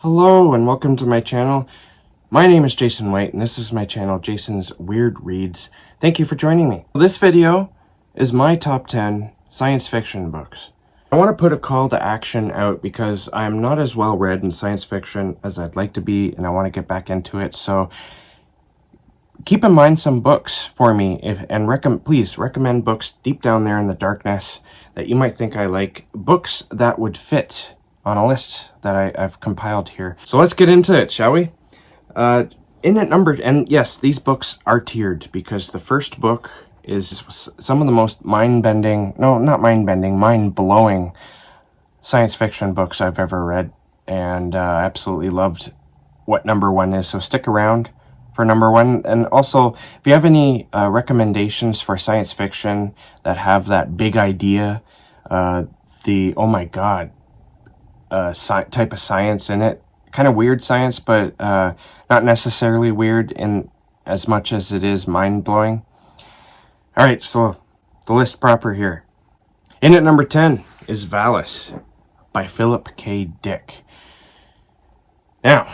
Hello and welcome to my channel. My name is Jason White and this is my channel, Jason's Weird Reads. Thank you for joining me. This video is my top 10 science fiction books. I want to put a call to action out because I'm not as well read in science fiction as I'd like to be, and I want to get back into it. So keep in mind some books for me, please recommend books deep down there in the darkness that you might think I like, books that would fit on a list that I've compiled here. So let's get into it, shall we? In at number, and yes, these books are tiered because the first book is some of the most mind-blowing science fiction books I've ever read, and absolutely loved what number one is. So stick around for number one. And also, if you have any recommendations for science fiction that have that big idea, the oh my god type of science in it, kind of weird science, but not necessarily weird in as much as it is mind-blowing. All right, so the list proper here. In at number 10 is Valas by Philip K. Dick. Now,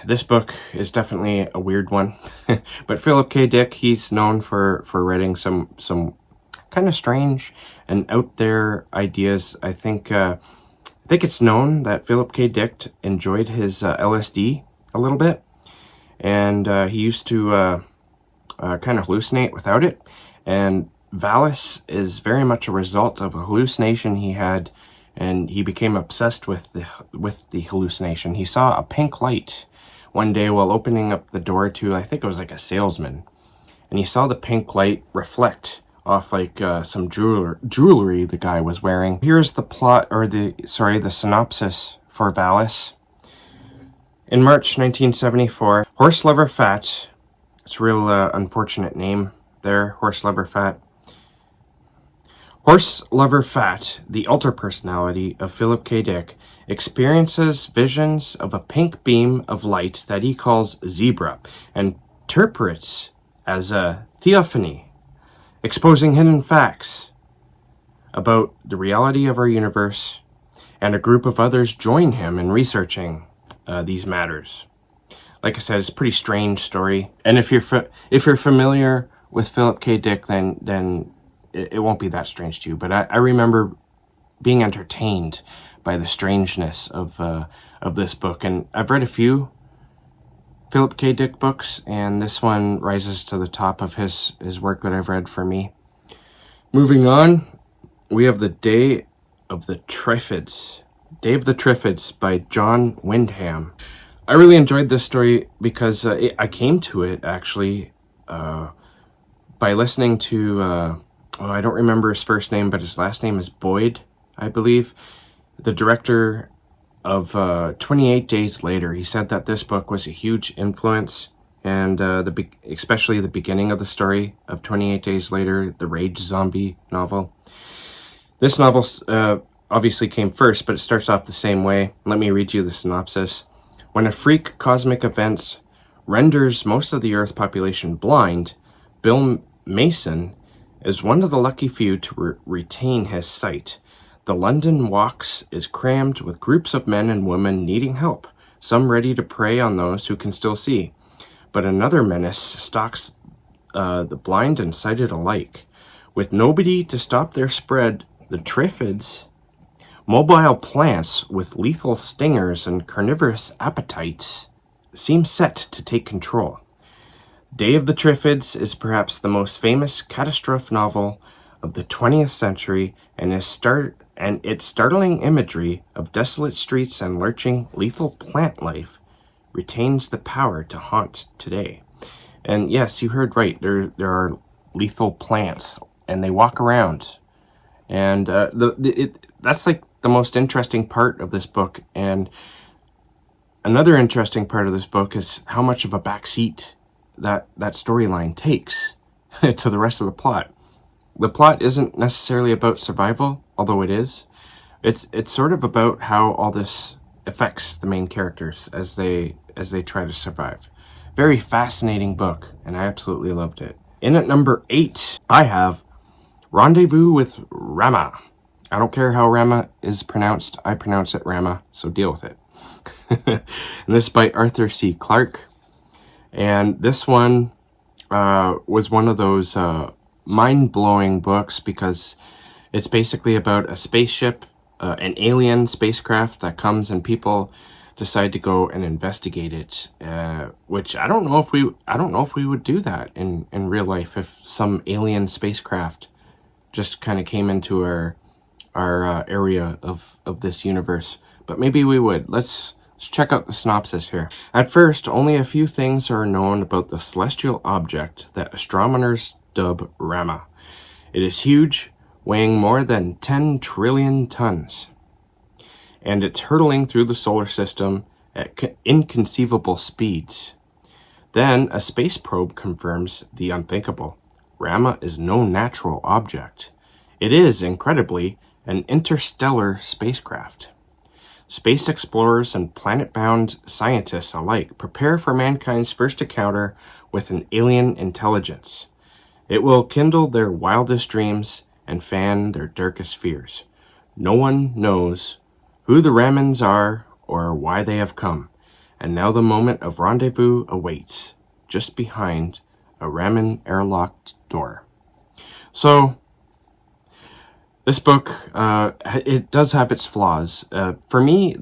this book is definitely a weird one, but Philip K. Dick, he's known for writing some kind of strange and out there ideas. I think it's known that Philip K. Dick enjoyed his LSD a little bit, and he used to kind of hallucinate without it. And Valas is very much a result of a hallucination he had, and he became obsessed with the hallucination. He saw a pink light one day while opening up the door to, I think it was like a salesman, and he saw the pink light reflect off like some jewelry the guy was wearing. Here's the plot, or the synopsis for Valas. In March 1974, Horse Lover Fat, it's a real unfortunate name there, Horse Lover Fat. Horse Lover Fat, the alter personality of Philip K. Dick, experiences visions of a pink beam of light that he calls Zebra and interprets as a theophany, exposing hidden facts about the reality of our universe, and a group of others join him in researching these matters. Like I said, it's a pretty strange story, and if you're familiar with Philip K. Dick, then it won't be that strange to you. But I remember being entertained by the strangeness of this book, and I've read a few Philip K. Dick books, and this one rises to the top of his work that I've read for me. Moving on, we have the Day of the Trifids. Day of the Trifids by John Wyndham. I really enjoyed this story because I came to it actually by listening to, I don't remember his first name, but his last name is Boyd, I believe, the director of 28 Days Later. He said that this book was a huge influence, and especially the beginning of the story of 28 Days Later, the Rage Zombie novel. This novel obviously came first, but it starts off the same way. Let me read you the synopsis. When a freak cosmic event renders most of the Earth population blind, Bill Mason is one of the lucky few to retain his sight. The London Walks is crammed with groups of men and women needing help, some ready to prey on those who can still see. But another menace stalks the blind and sighted alike. With nobody to stop their spread, the Trifids, mobile plants with lethal stingers and carnivorous appetites, seem set to take control. Day of the Trifids is perhaps the most famous catastrophe novel of the 20th century, and its startling imagery of desolate streets and lurching lethal plant life retains the power to haunt today. And yes, you heard right, there are lethal plants, and they walk around. And that's like the most interesting part of this book. And another interesting part of this book is how much of a backseat that storyline takes to the rest of the plot. The plot isn't necessarily about survival, although it is. It's sort of about how all this affects the main characters as they try to survive. Very fascinating book, and I absolutely loved it. In at number 8, I have Rendezvous with Rama. I don't care how Rama is pronounced. I pronounce it Rama, so deal with it. And this is by Arthur C. Clarke. And this one was one of those mind-blowing books because it's basically about a spaceship, an alien spacecraft that comes, and people decide to go and investigate it. Which I don't know if we would do that in real life if some alien spacecraft just kind of came into our area of this universe. But maybe we would. Let's check out the synopsis here. At first, only a few things are known about the celestial object that astronomers dub Rama. It is huge, weighing more than 10 trillion tons, and it's hurtling through the solar system at inconceivable speeds. Then a space probe confirms the unthinkable. Rama is no natural object. It is, incredibly, an interstellar spacecraft. Space explorers and planet-bound scientists alike prepare for mankind's first encounter with an alien intelligence. It will kindle their wildest dreams and fan their darkest fears. No one knows who the Ramans are or why they have come, and now the moment of rendezvous awaits, just behind a Raman airlocked door. So, this book, it does have its flaws. For me,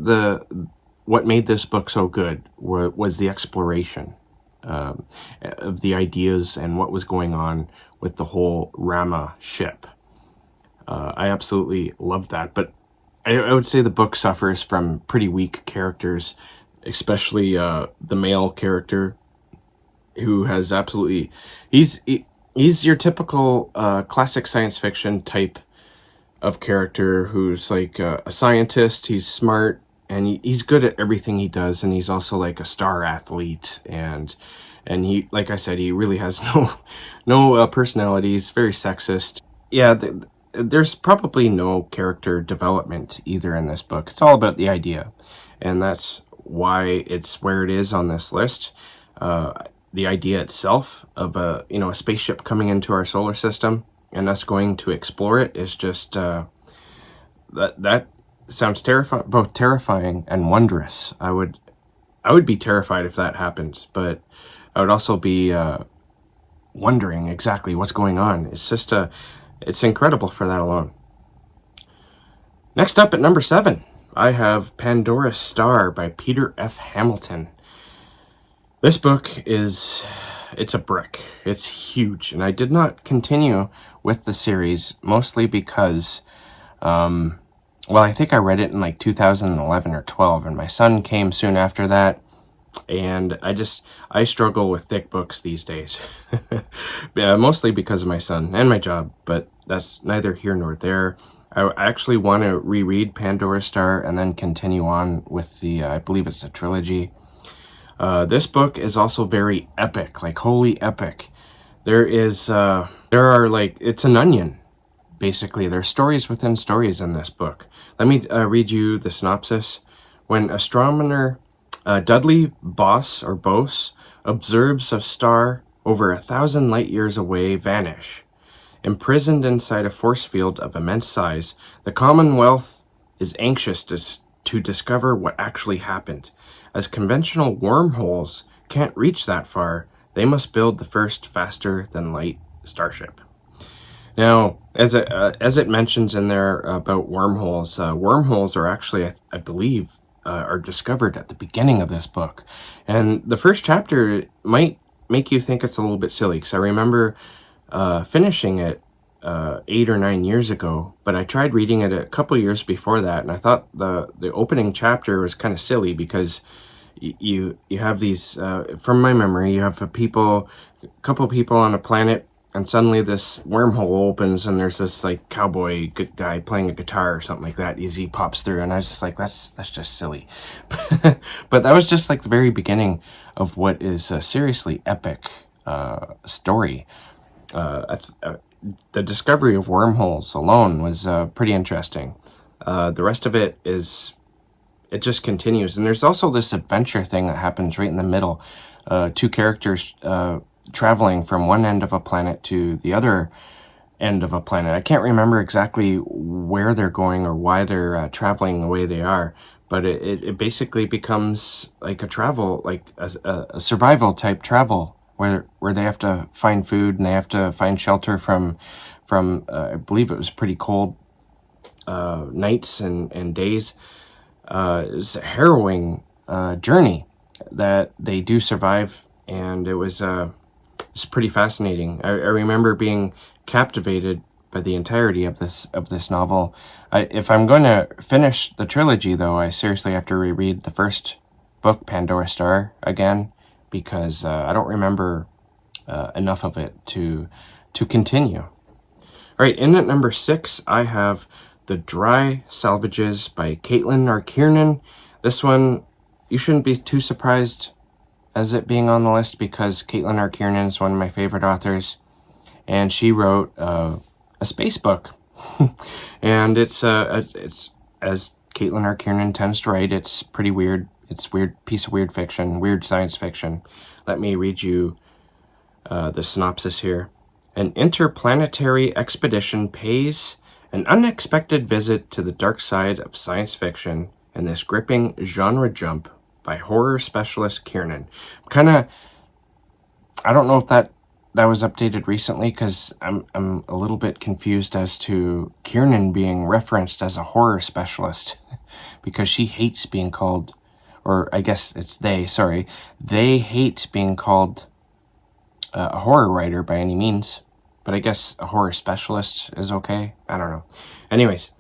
what made this book so good was the exploration of the ideas and what was going on with the whole Rama ship. I absolutely loved that, but I would say the book suffers from pretty weak characters, especially the male character, who has absolutely... He's your typical classic science fiction type of character who's like a scientist. He's smart, and he's good at everything he does, and he's also like a star athlete, and he, like I said, he really has no personality. He's very sexist. Yeah, there's probably no character development either in this book. It's all about the idea, and that's why it's where it is on this list. The idea itself of a spaceship coming into our solar system and us going to explore it is just that sounds both terrifying and wondrous. I would be terrified if that happened, but I would also be wondering exactly what's going on. It's just it's incredible for that alone. Next up at number 7, I have Pandora Star by Peter F. Hamilton. This book it's a brick. It's huge, and I did not continue with the series, mostly because, I think I read it in like 2011 or 12, and my son came soon after that, and I struggle with thick books these days. Yeah, mostly because of my son and my job, but that's neither here nor there. I actually want to reread Pandora Star and then continue on with the, I believe it's a trilogy. This book is also very epic, like holy epic. It's an onion, basically. There's stories within stories in this book. Let me read you the synopsis. When astronomer Dudley Bose observes a star over 1,000 light years away vanish. Imprisoned inside a force field of immense size, the Commonwealth is anxious to discover what actually happened. As conventional wormholes can't reach that far, they must build the first faster-than-light starship. Now, as it mentions in there about wormholes, wormholes are actually, I believe, are discovered at the beginning of this book. And the first chapter might make you think it's a little bit silly, because I remember finishing it 8 or 9 years ago, but I tried reading it a couple years before that, and I thought the opening chapter was kind of silly because you have these, from my memory, you have a couple people on a planet, and suddenly this wormhole opens, and there's this like cowboy guy playing a guitar or something like that as he pops through, and I was just like, that's just silly. But that was just like the very beginning of what is a seriously epic story. The discovery of wormholes alone was pretty interesting. The rest of it just continues, and there's also this adventure thing that happens right in the middle. Two characters traveling from one end of a planet to the other end of a planet. I can't remember exactly where they're going or why they're traveling the way they are, but it basically becomes like a travel, like a survival type travel, where they have to find food and they have to find shelter from I believe it was pretty cold nights and days. It's a harrowing journey that they do survive, and it's pretty fascinating. I remember being captivated by the entirety of this novel. If I'm going to finish the trilogy, though, I seriously have to reread the first book, Pandora Star, again, because I don't remember enough of it to continue. All right, in at number 6, I have The Dry Salvages by Caitlin R. Kiernan. This one, you shouldn't be too surprised as it being on the list, because Caitlin R. Kiernan is one of my favorite authors, and she wrote a space book. And it's as Caitlin R. Kiernan tends to write, it's pretty weird. It's weird piece of weird fiction, weird science fiction. Let me read you the synopsis here. An interplanetary expedition pays an unexpected visit to the dark side of science fiction in this gripping genre jump by horror specialist Kiernan. I don't know if that was updated recently, because I'm a little bit confused as to Kiernan being referenced as a horror specialist, because she hates being called, or I guess it's they hate being called a horror writer by any means, but I guess a horror specialist is okay. I don't know. Anyways,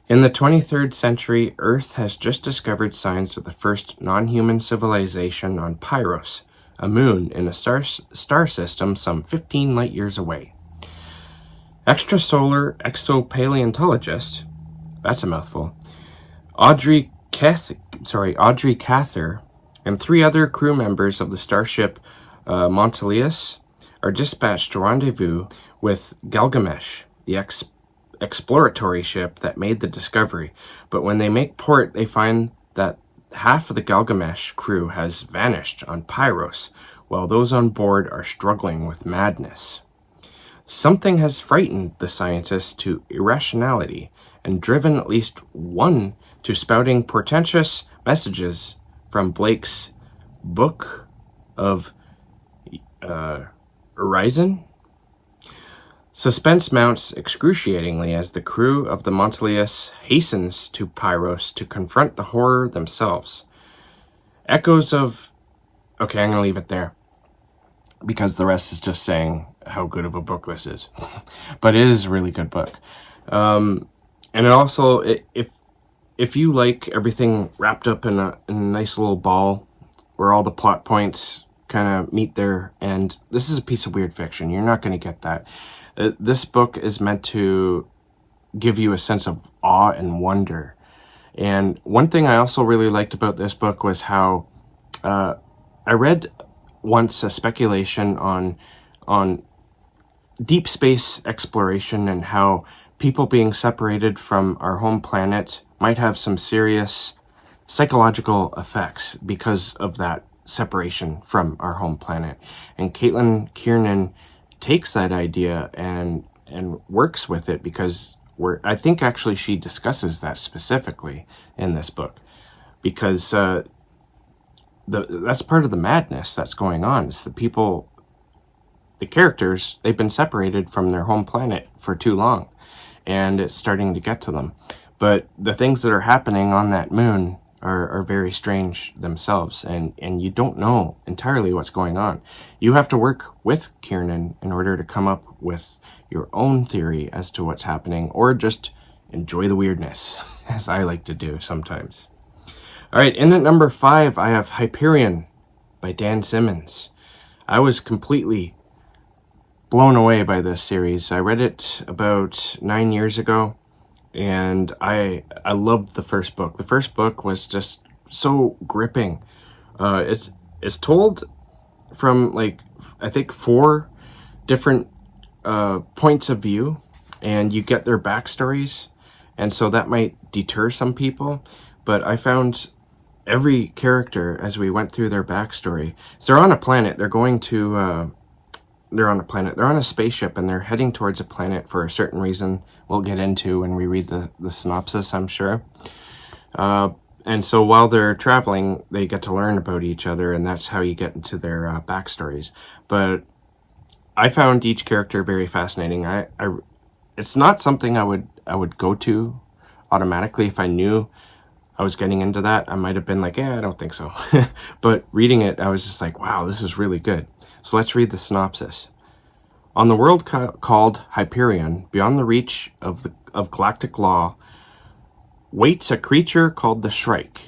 in the 23rd century, Earth has just discovered signs of the first non-human civilization on Pyros, a moon in a star system some 15 light years away. Extrasolar exopaleontologist, that's a mouthful, Audrey Cather, and 3 other crew members of the starship Montelius are dispatched to rendezvous with Gilgamesh, the exploratory ship that made the discovery. But when they make port, they find that half of the Gilgamesh crew has vanished on Pyros, while those on board are struggling with madness. Something has frightened the scientists to irrationality and driven at least one to spouting portentous messages from Blake's Book of Horizon. Suspense mounts excruciatingly as the crew of the Montelius hastens to Pyros to confront the horror themselves. Echoes of... Okay, I'm going to leave it there, because the rest is just saying how good of a book this is. But it is a really good book. And it also, if you like everything wrapped up in a nice little ball where all the plot points kind of meet there, and this is a piece of weird fiction, you're not going to get that. This book is meant to give you a sense of awe and wonder. And one thing I also really liked about this book was how I read once a speculation on deep space exploration, and how people being separated from our home planet might have some serious psychological effects because of that separation from our home planet. And Caitlin Kiernan takes that idea and works with it, because I think actually she discusses that specifically in this book, because that's part of the madness that's going on. It's the characters, they've been separated from their home planet for too long, and it's starting to get to them. But the things that are happening on that moon are very strange themselves, and you don't know entirely what's going on. You have to work with Kiernan in order to come up with your own theory as to what's happening, or just enjoy the weirdness, as I like to do sometimes. All right, in at number 5, I have Hyperion by Dan Simmons. I was completely blown away by this series. I read it about 9 years ago, and I loved the first book. The first book was just so gripping. It's told from, like, I think 4 different points of view, and you get their backstories, and so that might deter some people. But I found every character, as we went through their backstory, so they're on a planet. They're on a spaceship, and they're heading towards a planet for a certain reason we'll get into when we read the synopsis, I'm sure. And so while they're traveling, they get to learn about each other, and that's how you get into their backstories. But I found each character very fascinating. It's not something I would go to automatically. If I knew I was getting into that, I might have been like, I don't think so. But reading it, I was just like, wow, this is really good. So let's read the synopsis. On the world called Hyperion, beyond the reach of galactic law, waits a creature called the Shrike.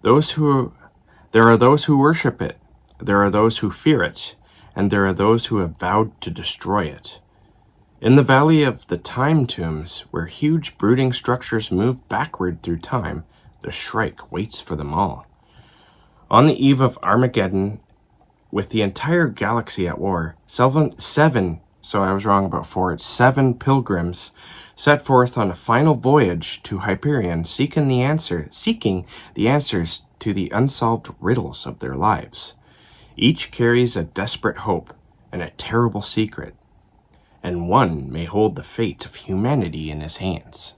There are those who worship it, there are those who fear it, and there are those who have vowed to destroy it. In the valley of the time tombs, where huge brooding structures move backward through time, the Shrike waits for them all. On the eve of Armageddon, with the entire galaxy at war, seven, so I was wrong about 4, it's 7 pilgrims set forth on a final voyage to Hyperion, seeking the answers to the unsolved riddles of their lives. Each carries a desperate hope and a terrible secret, and one may hold the fate of humanity in his hands.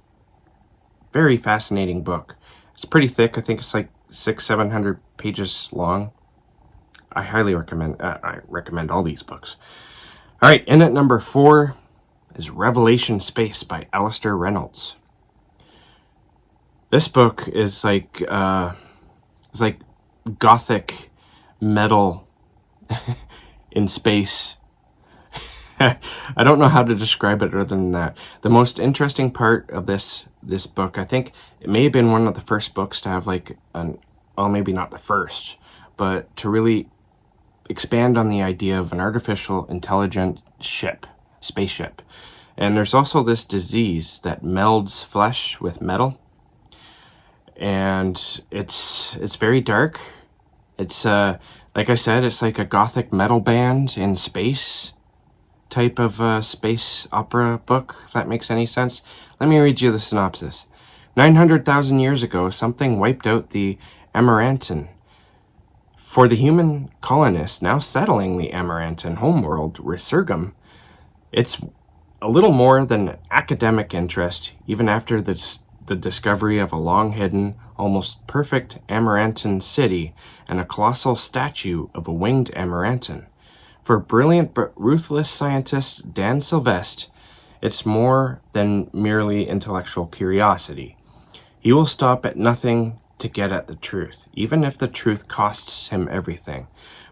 Very fascinating book. It's pretty thick. I think it's like 600-700 pages long. I highly recommend. I recommend all these books. All right, in at number 4 is Revelation Space by Alistair Reynolds. This book is like gothic metal in space. I don't know how to describe it other than that. The most interesting part of this book, I think it may have been one of the first books to have maybe not the first, but to really expand on the idea of an artificial intelligent spaceship. And there's also this disease that melds flesh with metal. And it's very dark. It's like I said, it's like a gothic metal band in space type of space opera book, if that makes any sense. Let me read you the synopsis. 900,000 years ago, something wiped out the Amarantan. For the human colonists now settling the Amarantan homeworld, Resurgam, it's a little more than academic interest, even after the discovery of a long-hidden, almost perfect Amarantan city and a colossal statue of a winged Amarantan. For brilliant but ruthless scientist Dan Sylvestre, it's more than merely intellectual curiosity. He will stop at nothing to get at the truth, even if the truth costs him everything.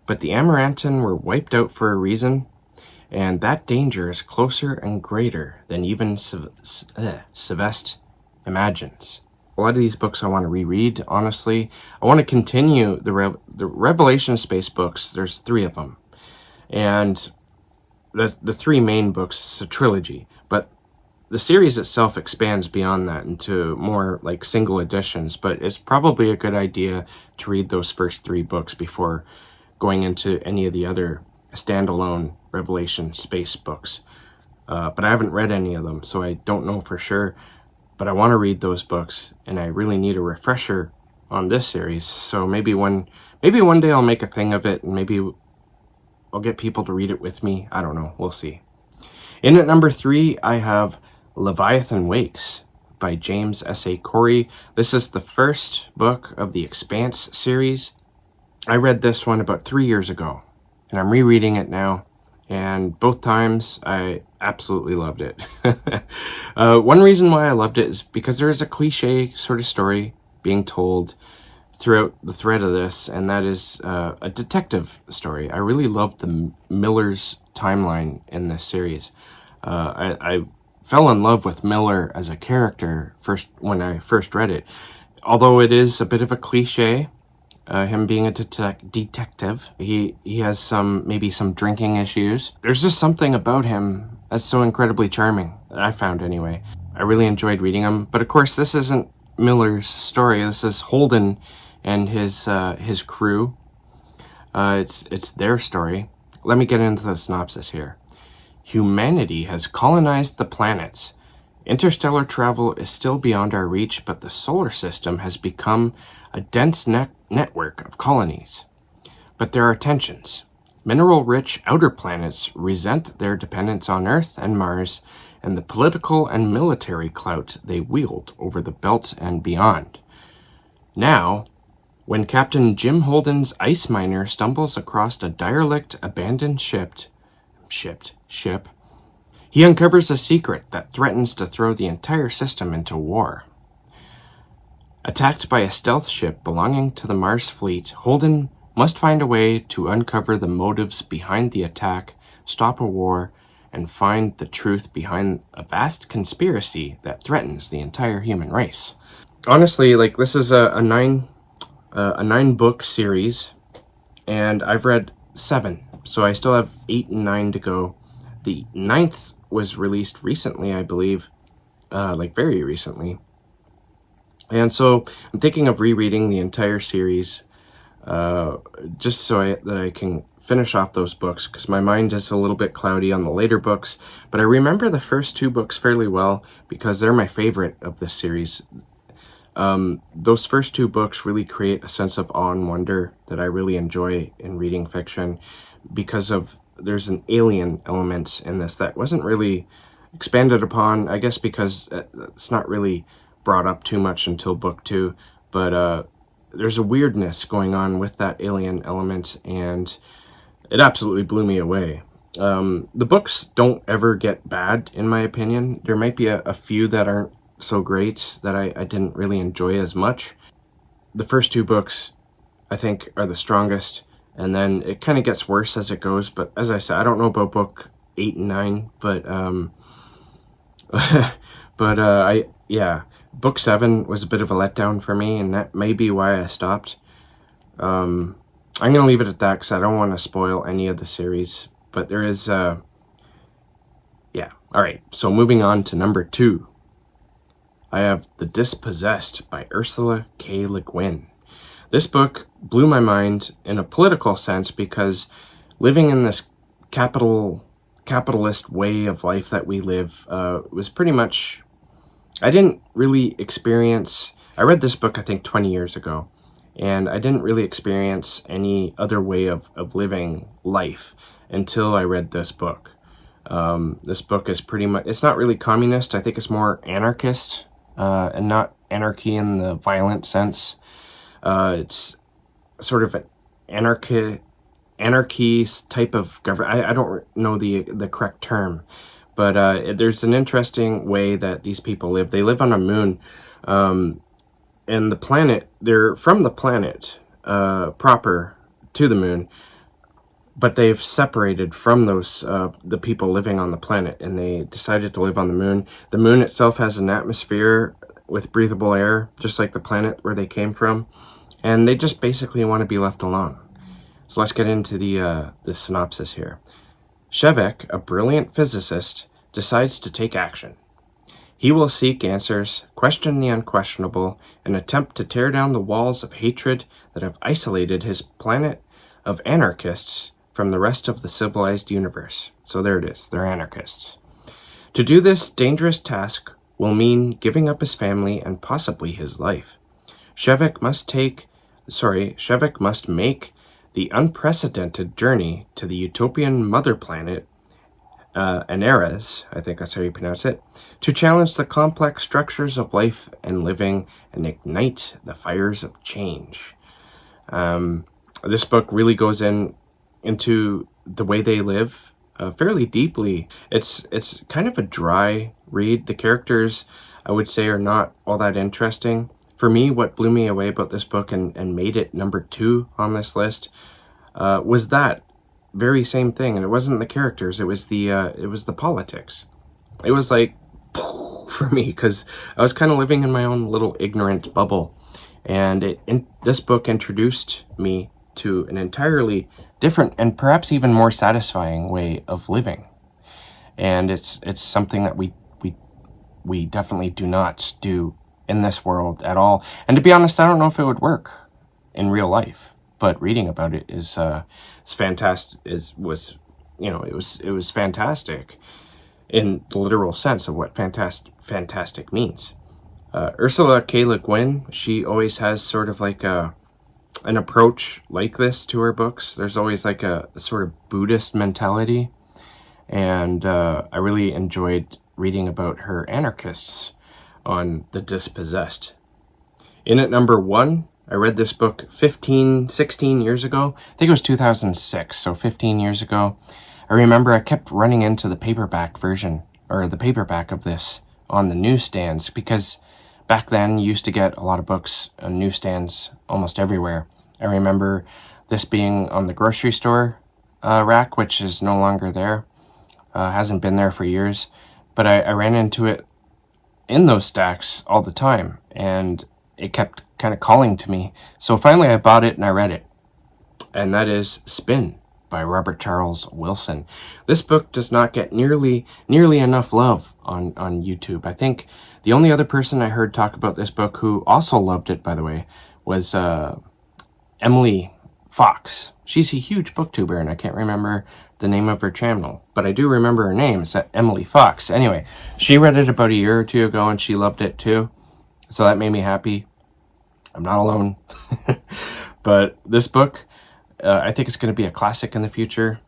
But the Amarantan were wiped out for a reason, and that danger is closer and greater than even Sylvestre imagines. A lot of these books I want to reread, honestly. I want to continue the Revelation Space books. There's 3 of them. And the 3 main books, it's a trilogy, but the series itself expands beyond that into more like single editions, but it's probably a good idea to read those first 3 books before going into any of the other standalone Revelation Space books. But I haven't read any of them, so I don't know for sure, but I want to read those books, and I really need a refresher on this series. So maybe one day I'll make a thing of it, and maybe I'll get people to read it with me. I don't know. We'll see. In at number 3, I have Leviathan Wakes by James S.A. Corey. This is the first book of the Expanse series. I read this one about 3 years ago, and I'm rereading it now. And both times, I absolutely loved it. One reason why I loved it is because there is a cliche sort of story being told throughout the thread of this, and that is a detective story. I really loved the Miller's timeline in this series. I fell in love with Miller as a character when I first read it. Although it is a bit of a cliche, him being a detective, he has maybe some drinking issues. There's just something about him that's so incredibly charming, that I found anyway. I really enjoyed reading him, but of course this isn't Miller's story. This is Holden and his crew. It's their story. Let me get into the synopsis here. Humanity has colonized the planets. Interstellar travel is still beyond our reach, but the solar system has become a dense network of colonies. But there are tensions. Mineral-rich outer planets resent their dependence on Earth and Mars, and the political and military clout they wield over the belt and beyond. Now, when Captain Jim Holden's ice miner stumbles across a derelict abandoned ship, he uncovers a secret that threatens to throw the entire system into war. Attacked by a stealth ship belonging to the Mars fleet, Holden must find a way to uncover the motives behind the attack, stop a war, and find the truth behind a vast conspiracy that threatens the entire human race. Honestly, like, this is a 9-book series, and I've read 7, so I still have 8 and 9 to go. The 9th was released recently, I believe, like very recently. And so I'm thinking of rereading the entire series, just so that I can finish off those books, because my mind is a little bit cloudy on the later books. But I remember the first 2 books fairly well, because they're my favorite of this series. Those first 2 books really create a sense of awe and wonder that I really enjoy in reading fiction, because there's an alien element in this that wasn't really expanded upon, I guess because it's not really brought up too much until book 2, but there's a weirdness going on with that alien element, and it absolutely blew me away. The books don't ever get bad, in my opinion. There might be a few that aren't so great that I didn't really enjoy as much. The first 2 books, I think, are the strongest, and then it kind of gets worse as it goes. But as I said, I don't know about book 8 and 9, but book 7 was a bit of a letdown for me, and that may be why I stopped. I'm going to leave it at that because I don't want to spoil any of the series, but there is, Alright, so moving on to number 2. I have The Dispossessed by Ursula K. Le Guin. This book blew my mind in a political sense, because living in this capitalist way of life that we live was pretty much... I didn't really experience... I read this book, I think, 20 years ago, and I didn't really experience any other way of living life until I read this book. This book is pretty much... It's not really communist. I think it's more anarchist, and not anarchy in the violent sense. It's sort of an anarchy type of government. I don't know the correct term, but there's an interesting way that these people live. They live on a moon, and the planet, they're from the planet proper to the moon, but they've separated from those the people living on the planet, and they decided to live on the moon. The moon itself has an atmosphere with breathable air, just like the planet where they came from, and they just basically want to be left alone. So let's get into the synopsis here. Shevek, a brilliant physicist, decides to take action. He will seek answers, question the unquestionable, and attempt to tear down the walls of hatred that have isolated his planet of anarchists from the rest of the civilized universe. So there it is, they're anarchists. To do this dangerous task will mean giving up his family and possibly his life. Shevek must make the unprecedented journey to the utopian mother planet, Anares, I think that's how you pronounce it, to challenge the complex structures of life and living and ignite the fires of change. This book really goes into the way they live fairly deeply. It's kind of a dry read. The characters, I would say, are not all that interesting. For me, what blew me away about this book and made it number 2 on this list was that very same thing. And it wasn't the characters, it was the politics. It was like, for me, because I was kind of living in my own little ignorant bubble. And this book introduced me to an entirely different and perhaps even more satisfying way of living. And it's something that we definitely do not do in this world at all. And to be honest, I don't know if it would work in real life, but reading about it is fantastic. It was fantastic in the literal sense of what fantastic means. Ursula K. Le Guin, she always has sort of like an approach like this to her books. There's always like a sort of Buddhist mentality, and I really enjoyed reading about her anarchists on The Dispossessed. In at number 1, I read this book 16 years ago. I think it was 2006, so 15 years ago. I remember I kept running into the paperback version, or the paperback of this, on the newsstands, because back then you used to get a lot of books on newsstands almost everywhere. I remember this being on the grocery store rack, which is no longer there. Hasn't been there for years. But I ran into it in those stacks all the time, and it kept kind of calling to me. So finally I bought it and I read it. And that is Spin by Robert Charles Wilson. This book does not get nearly enough love on YouTube. I think the only other person I heard talk about this book who also loved it, by the way, was Emily Fox. She's a huge booktuber, and I can't remember the name of her channel, but I do remember her name. It's Emily Fox. Anyway, she read it about a year or two ago, and she loved it too. So that made me happy. I'm not alone. But this book, I think it's going to be a classic in the future.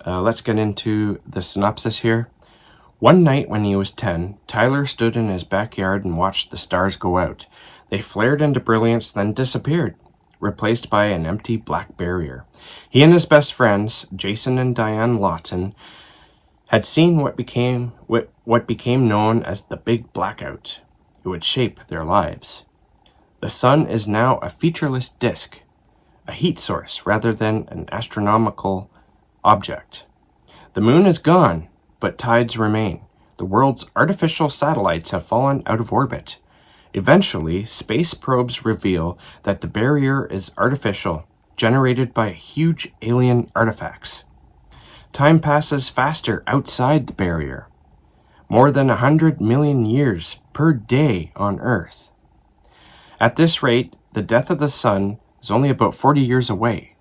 Let's get into the synopsis here. One night when he was 10, Tyler stood in his backyard and watched the stars go out. They flared into brilliance, then disappeared, replaced by an empty black barrier. He and his best friends, Jason and Diane Lawton, had seen what became known as the Big Blackout. It would shape their lives. The sun is now a featureless disk, a heat source rather than an astronomical object. The moon is gone, but tides remain. The world's artificial satellites have fallen out of orbit. Eventually, space probes reveal that the barrier is artificial, generated by huge alien artifacts. Time passes faster outside the barrier, more than 100 million years per day on Earth. At this rate, the death of the sun is only about 40 years away.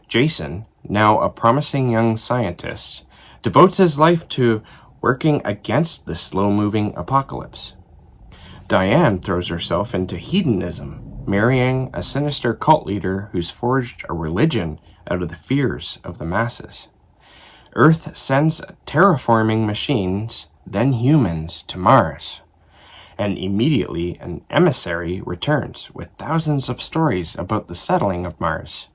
Jason, now a promising young scientist, devotes his life to working against the slow-moving apocalypse. Diane throws herself into hedonism, marrying a sinister cult leader who's forged a religion out of the fears of the masses. Earth sends terraforming machines, then humans, to Mars. And immediately an emissary returns with thousands of stories about the settling of Mars.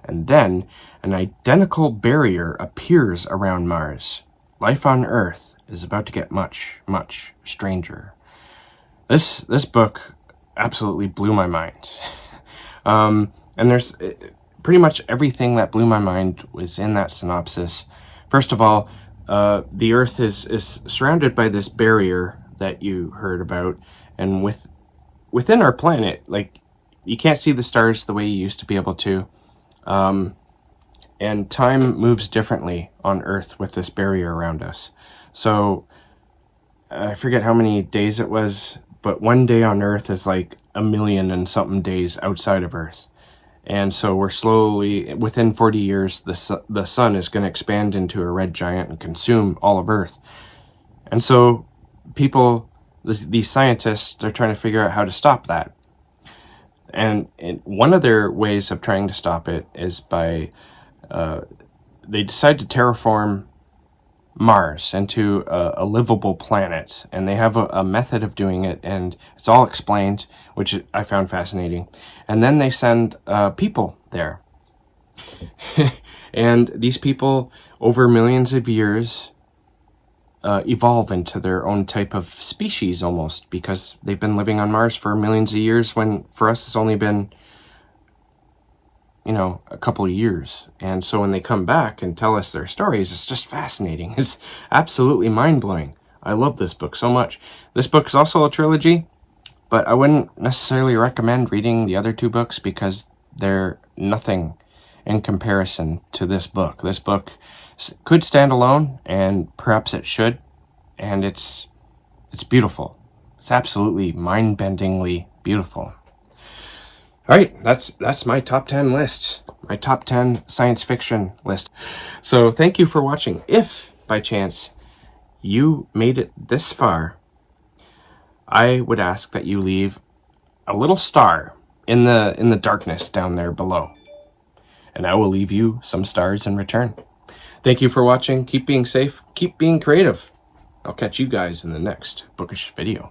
And then an identical barrier appears around Mars. Life on Earth is about to get much, much stranger. This book absolutely blew my mind. And there's pretty much everything that blew my mind was in that synopsis. First of all, the Earth is surrounded by this barrier that you heard about, and within our planet, like, you can't see the stars the way you used to be able to, and time moves differently on Earth with this barrier around us. So I forget how many days it was, but one day on Earth is like 1,000,000 and something days outside of Earth. And so we're slowly, within 40 years, the sun is going to expand into a red giant and consume all of Earth. And so people, these scientists, they're trying to figure out how to stop that. And one of their ways of trying to stop it is by, they decide to terraform Mars into a livable planet. And they have a method of doing it, and it's all explained, which I found fascinating. And then they send people there. And these people, over millions of years, evolve into their own type of species almost, because they've been living on Mars for millions of years, when for us it's only been, a couple of years. And so when they come back and tell us their stories, it's just fascinating. It's absolutely mind-blowing. I love this book so much. This book is also a trilogy, but I wouldn't necessarily recommend reading the other two books because they're nothing in comparison to this book. This book could stand alone, and perhaps it should, and it's beautiful. It's absolutely mind-bendingly beautiful. All right, that's my top 10 list, my top 10 science fiction list. So thank you for watching. If by chance you made it this far, I would ask that you leave a little star in the darkness down there below, and I will leave you some stars in return. Thank you for watching. Keep being safe. Keep being creative. I'll catch you guys in the next bookish video.